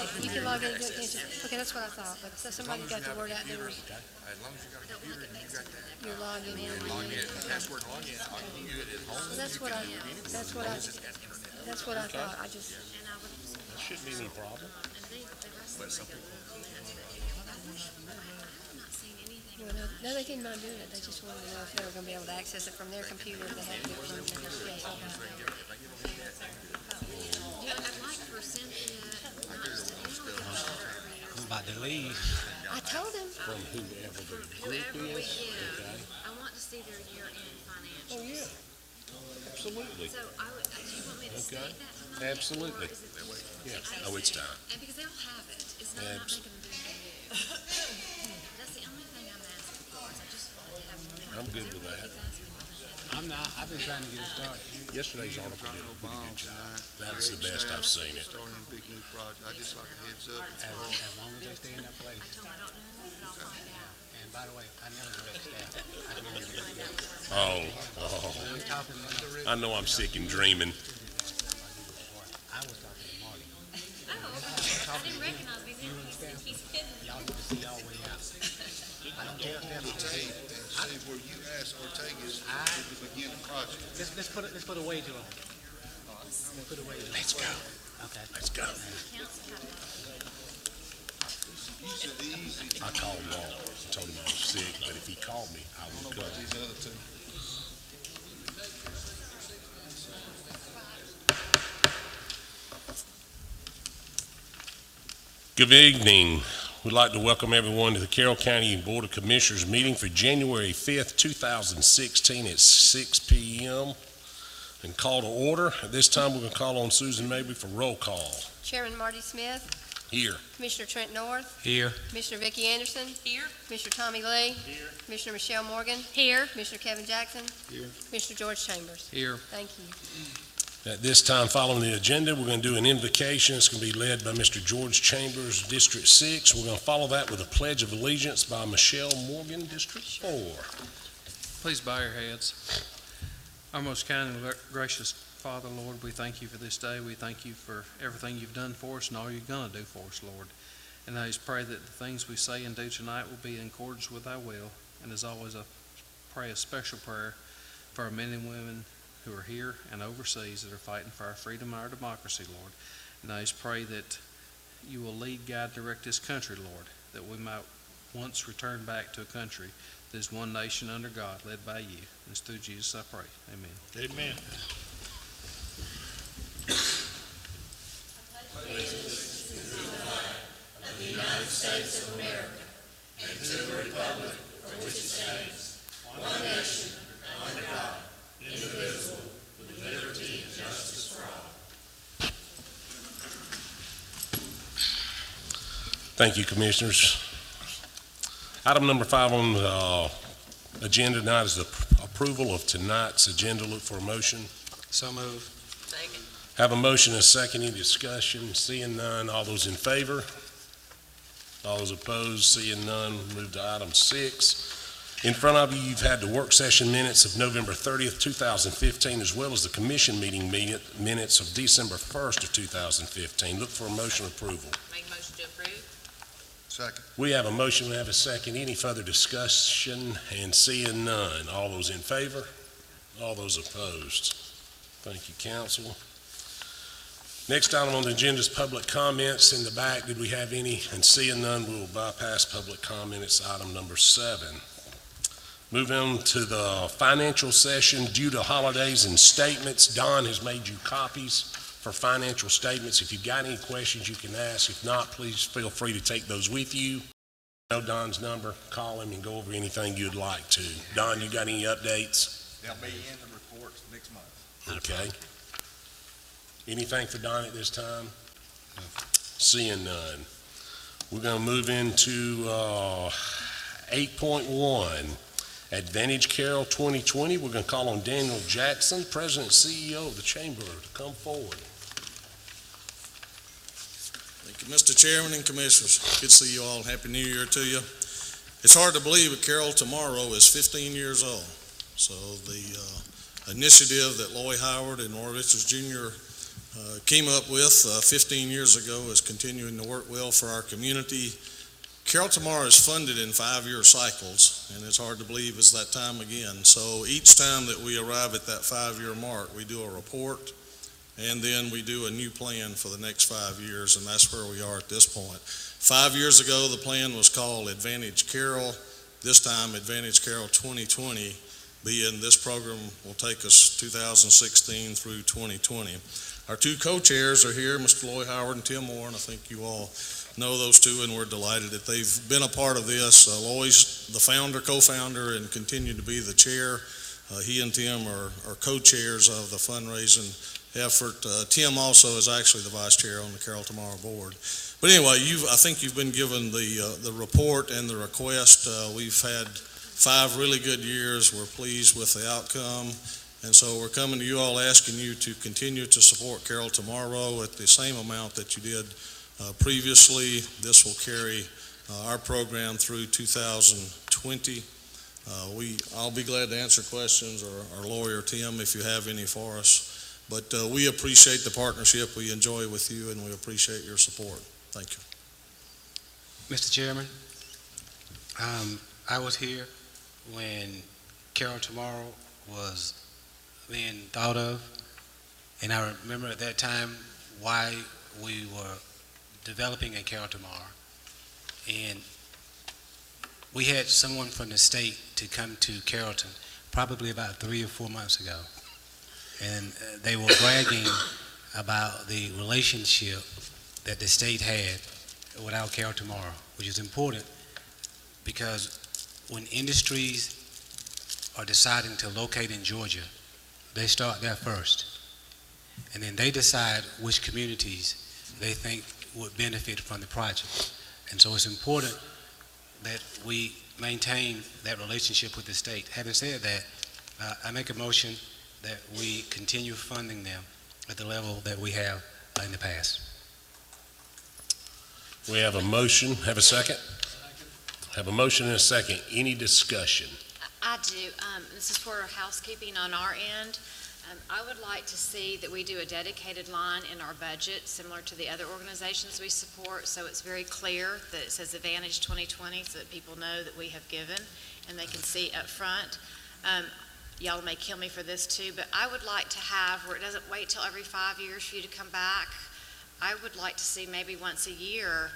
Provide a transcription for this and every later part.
You can log in and do it, can't you? Okay, that's what I thought, but so somebody got the word out there. As long as you got a computer and you got that. You're logging in. Log in, password log in. All you can do it at home. Well, that's what I thought. I just, That shouldn't be any problem. well, no, they didn't mind doing it. They just wanted to know if they were gonna be able to access it from their computer if they had to get from their computer. Yeah, I'd like for Cynthia I'm about to leave I told him. from whoever the group whoever we is. give. Okay. I want to see their year-end financials. Oh, yeah. Absolutely. So do you want me to state that tonight? Absolutely. Or is it- Yeah. Oh, it's time. And because they'll have it, it's not making them do anything new. That's the only thing I'm asking for, is I just want to have. I'm good with that. I'm not. I've been trying to get it started. Yesterday's article did a pretty good job. That's the best I've seen it. Starting a big new project. I just like a heads up. As long as they stay in their place. I don't know, but I'll find out. And by the way, I never direct staff. I never direct staff. Oh, When we talking to them, I know I'm sick and dreaming. I was talking to Marty. I didn't recognize me. He's hidden. Y'all need to see y'all way out. I don't tell them. Tape and see where you asked Ortega's to begin the project. Let's put a wager on. Let's put a wager on. Let's go. Okay. Let's go. You said the easy. I called Walt. I told him I was sick, but if he called me, I would come. These other two. Good evening. We'd like to welcome everyone to the Carroll County Board of Commissioners meeting for January 5th, 2016 at 6 p.m. and call to order. At this time, we're going to call on Susan Mabry for roll call. Chairman Marty Smith, Here. Commissioner Trent North, Here. Commissioner Vicki Anderson. Here. Commissioner Tommy Lee. Here. Commissioner Michelle Morgan. Here. Commissioner Kevin Jackson. Here. Commissioner George Chambers. Here. Thank you. At this time, following the agenda, we're going to do an invocation. It's going to be led by Mr. George Chambers, District 6. We're going to follow that with a Pledge of Allegiance by Michelle Morgan, District 4. Please bow your heads. Our most kind and gracious Father, Lord, we thank you for this day. We thank you for everything you've done for us and all you're going to do for us, Lord. And I just pray that the things we say and do tonight will be in accordance with thy will. And as always, I pray a special prayer for our men and women who are here and overseas that are fighting for our freedom and our democracy, Lord. And I just pray that you will lead, guide, direct this country, Lord, that we might once return back to a country that is one nation under God, led by you. And it's through Jesus I pray. Amen. Amen. Thank you, Commissioners. Item number 5 on the agenda tonight is the approval of tonight's agenda. Look for a motion. So move. Have a motion and a second. Any discussion? Seeing none. All those in favor? All those opposed? Seeing none. Move to item 6. In front of you, you've had the work session minutes of November 30th, 2015, as well as the commission meeting minutes of December 1st of 2015. Look for a motion approval. Make motion to approve. Second. We have a motion, we have a second. Any further discussion? And seeing none. All those in favor? All those opposed? Thank you, council. Next item on the agenda is public comments. In the back, did we have any? And seeing none, we will bypass public comment. It's item number 7. Moving on to the financial session. Due to holidays and statements, Don has made you copies for financial statements. If you've got any questions, you can ask. If not, please feel free to take those with you. Know Don's number. Call him and go over anything you'd like to. Don, you got any updates? They'll be in the reports next month. Okay. Anything for Don at this time? Seeing none. We're going to move into 8.1, Advantage Carroll 2020. We're going to call on Daniel Jackson, President and CEO of the Chamber, to come forward. Thank you, Mr. Chairman and Commissioners. Good to see you all. Happy New Year to you. It's hard to believe that Carroll tomorrow is 15 years old. So the initiative that Lloyd Howard and Laura Richards Jr. came up with 15 years ago is continuing to work well for our community. Carroll Tomorrow is funded in 5-year cycles, and it's hard to believe it's that time again. So each time that we arrive at that 5-year mark, we do a report, and then we do a new plan for the next 5 years, and that's where we are at this point. 5 years ago, the plan was called Advantage Carroll. This time, Advantage Carroll 2020, being this program will take us 2016 through 2020. Our two co-chairs are here, Mr. Lloyd Howard and Tim Moore, and I think you all know those two, and we're delighted that they've been a part of this. Lloyd's the founder, co-founder, and continue to be the chair. He and Tim are co-chairs of the fundraising effort. Tim also is actually the vice chair on the Carroll Tomorrow board. But anyway, I think you've been given the report and the request. We've had 5 really good years. We're pleased with the outcome. And so we're coming to you all asking you to continue to support Carroll Tomorrow at the same amount that you did previously. This will carry our program through 2020. I'll be glad to answer questions, or our lawyer, Tim, if you have any for us. But we appreciate the partnership we enjoy with you, and we appreciate your support. Thank you. Mr. Chairman, I was here when Carroll Tomorrow was being thought of, and I remember at that time why we were developing a Carroll Tomorrow. And we had someone from the state to come to Carrollton probably about 3 or 4 months ago, and they were bragging about the relationship that the state had with our Carroll Tomorrow, which is important because when industries are deciding to locate in Georgia, they start there first, and then they decide which communities they think would benefit from the project. And so it's important that we maintain that relationship with the state. Having said that, I make a motion that we continue funding them at the level that we have in the past. We have a motion. Have a second? Have a motion and a second. Any discussion? I do. This is for housekeeping on our end. I would like to see that we do a dedicated line in our budget, similar to the other organizations we support, so it's very clear that it says Advantage 2020, so that people know that we have given, and they can see up front. Y'all may kill me for this too, but I would like to have, where it doesn't wait till every 5 years for you to come back, I would like to see maybe once a year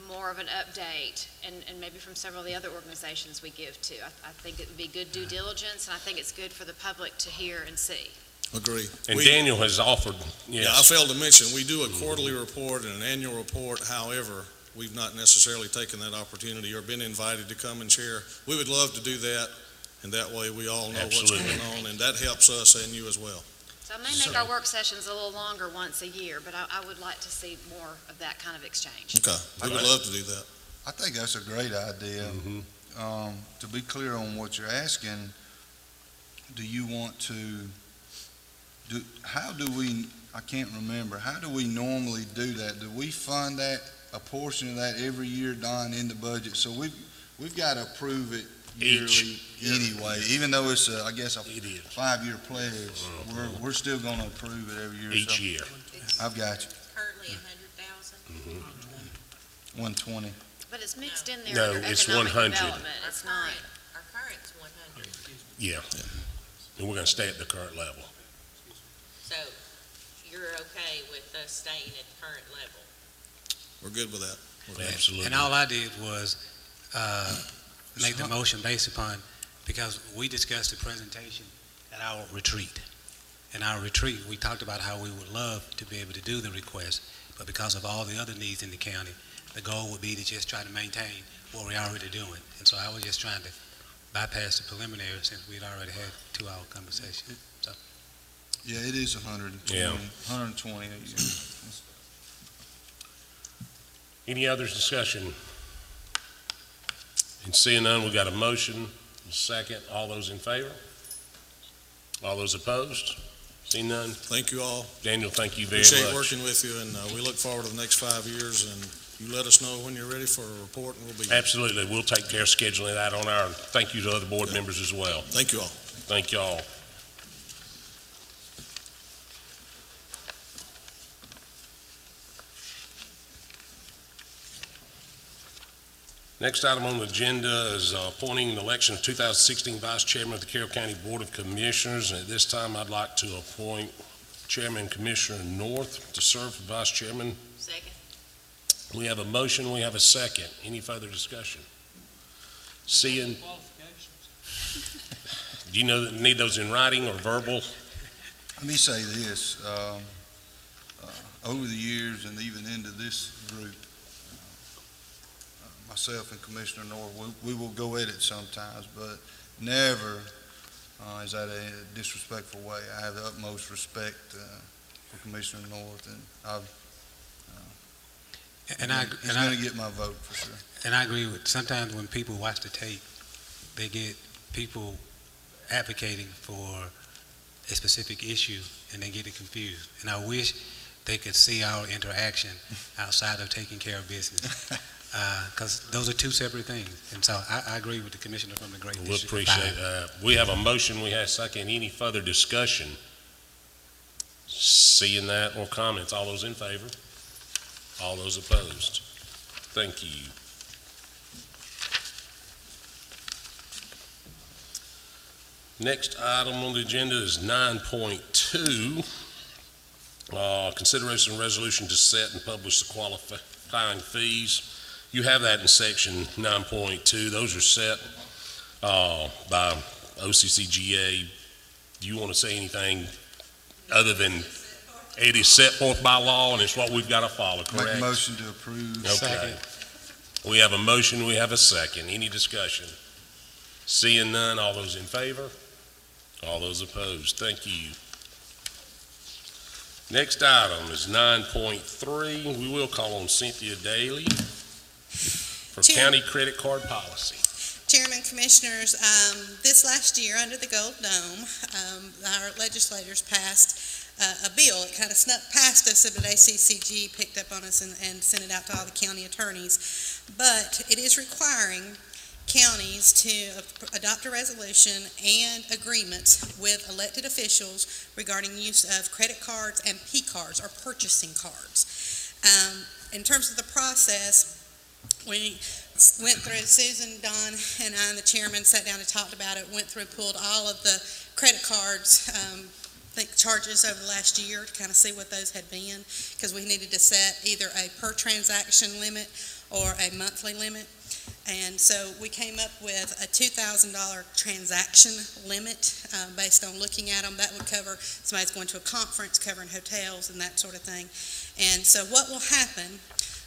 more of an update, and maybe from several of the other organizations we give to. I think it would be good due diligence, and I think it's good for the public to hear and see. Agree. And Daniel has offered, yes. Yeah, I failed to mention, we do a quarterly report and an annual report. However, we've not necessarily taken that opportunity or been invited to come and share. We would love to do that, and that way we all know what's going on, and that helps us and you as well. So I may make our work sessions a little longer once a year, but I would like to see more of that kind of exchange. Okay, we would love to do that. I think that's a great idea. To be clear on what you're asking, do you want to how do we, I can't remember, how do we normally do that? Do we fund that, a portion of that every year, Don, in the budget? So we've got to approve it yearly anyway, even though it's I guess a 5-year pledge. We're still going to approve it every year. Each year. I've got you. Currently 100,000. 120. But it's mixed in there No, under it's economic 100. development. It's not. Our current's 100. Yeah. And we're going to stay at the current level. So you're okay with us staying at the current level? We're good with that. Absolutely. And all I did was make the motion based upon, because we discussed the presentation at our retreat. In our retreat, we talked about how we would love to be able to do the request, but because of all the other needs in the county, the goal would be to just try to maintain what we're already doing. And so I was just trying to bypass the preliminary since we'd already had a 2-hour conversation. So. Yeah, it is 120. Yeah. 120. Any other discussion? And seeing none, we've got a motion, a second. All those in favor? All those opposed? Seeing none? Thank you all. Daniel, thank you very Appreciate much. working with you, and we look forward to the next 5 years, and you let us know when you're ready for a report, and we'll be. Absolutely. We'll take care of scheduling that on our, thank you to other board members as well. Thank you all. Thank you all. Next item on the agenda is appointing the election of 2016 Vice Chairman of the Carroll County Board of Commissioners. And at this time, I'd like to appoint Chairman Commissioner North to serve as Vice Chairman. Second. We have a motion, we have a second. Any further discussion? Seeing, do you know that need those in writing or verbal? Let me say this, over the years and even into this group, myself and Commissioner North, we will go at it sometimes, but never is that a disrespectful way. I have the utmost respect for Commissioner North, and he's going to get my vote for sure. And I agree with, sometimes when people watch the tape, they get people advocating for a specific issue and they get it confused. And I wish they could see our interaction outside of taking care of business. Because those are two separate things. And so I agree with the commissioner from the Great We District. appreciate that. We have a motion, we have a second. Any further discussion? Seeing that or comments, all those in favor? All those opposed? Thank you. Next item on the agenda is 9.2. Consideration of resolution to set and publish the qualifying fees. You have that in section 9.2. Those are set by OCCGA. Do you want to say anything other than it is set forth by law and it's what we've got to follow, correct? Make a motion to approve. Okay. Second. We have a motion, we have a second. Any discussion? Seeing none, all those in favor? All those opposed? Thank you. Next item is 9.3. We will call on Cynthia Daly for county credit card policy. Chairman, Commissioners, this last year under the Gold Dome, our legislators passed a bill. It kind of snuck past us, but ACCG picked up on us and sent it out to all the county attorneys. But it is requiring counties to adopt a resolution and agreements with elected officials regarding use of credit cards and P cards or purchasing cards. In terms of the process, we went through, Susan, Don, and I, and the chairman sat down and talked about it, went through, pulled all of the credit cards, charges over the last year to kind of see what those had been, because we needed to set either a per transaction limit or a monthly limit. And so we came up with a $2,000 transaction limit based on looking at them. That would cover somebody's going to a conference, covering hotels and that sort of thing. And so what will happen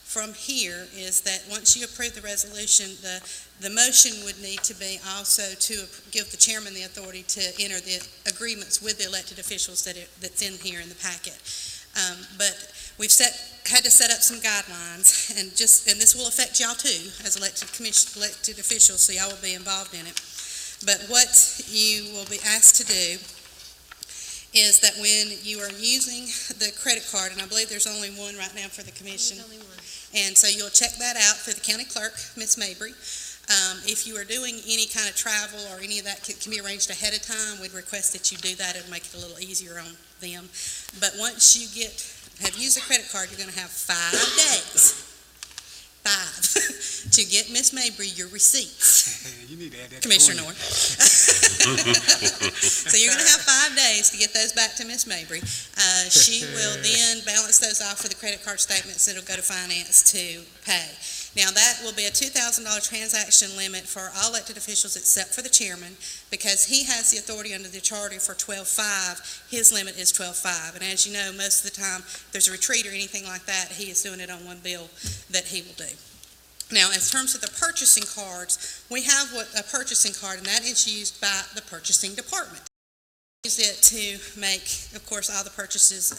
from here is that once you approve the resolution, the motion would need to be also to give the chairman the authority to enter the agreements with the elected officials that's in here in the packet. But we've had to set up some guidelines, and this will affect y'all too as elected officials, so y'all will be involved in it. But what you will be asked to do is that when you are using the credit card, and I believe there's only one right now for the commission. There's only one. And so you'll check that out through the county clerk, Ms. Mabry. If you are doing any kind of travel or any of that can be arranged ahead of time, we'd request that you do that. It'll make it a little easier on them. But once you have used a credit card, you're going to have 5 days. 5 to get Miss Mabry your receipts. You need to add that. Commissioner North. So you're going to have 5 days to get those back to Miss Mabry. She will then balance those off for the credit card statements. It'll go to finance to pay. Now, that will be a $2,000 transaction limit for all elected officials except for the chairman, because he has the authority under the charter for 12.5. His limit is 12.5. And as you know, most of the time, if there's a retreat or anything like that, he is doing it on one bill that he will do. Now, in terms of the purchasing cards, we have a purchasing card, and that is used by the purchasing department. Use it to make, of course, all the purchases,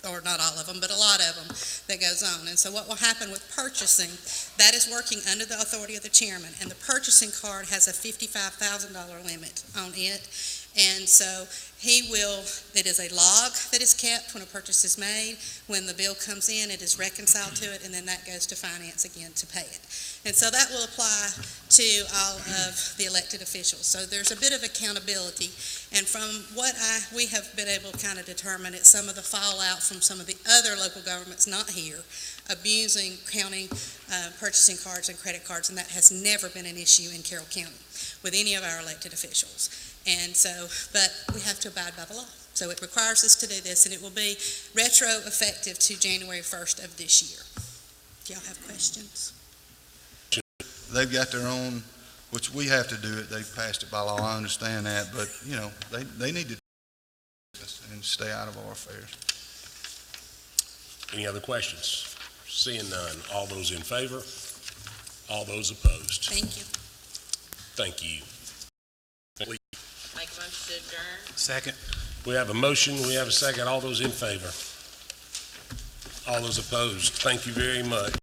or not all of them, but a lot of them that goes on. And so what will happen with purchasing, that is working under the authority of the chairman, and the purchasing card has a $55,000 limit on it. And so It is a log that is kept when a purchase is made. When the bill comes in, it is reconciled to it, and then that goes to finance again to pay it. And so that will apply to all of the elected officials. So there's a bit of accountability. And from what we have been able to kind of determine, it's some of the fallout from some of the other local governments not here abusing county purchasing cards and credit cards, and that has never been an issue in Carroll County with any of our elected officials. And so, but we have to abide by the law. So it requires us to do this, and it will be retro effective to January 1st of this year. Do y'all have questions? They've got their own, which we have to do it. They've passed it by law. I understand that, but they need to and stay out of our affairs. Any other questions? Seeing none. All those in favor? All those opposed? Thank you. Thank you. Make a motion to adjourn. Second. We have a motion, we have a second. All those in favor? All those opposed? Thank you very much.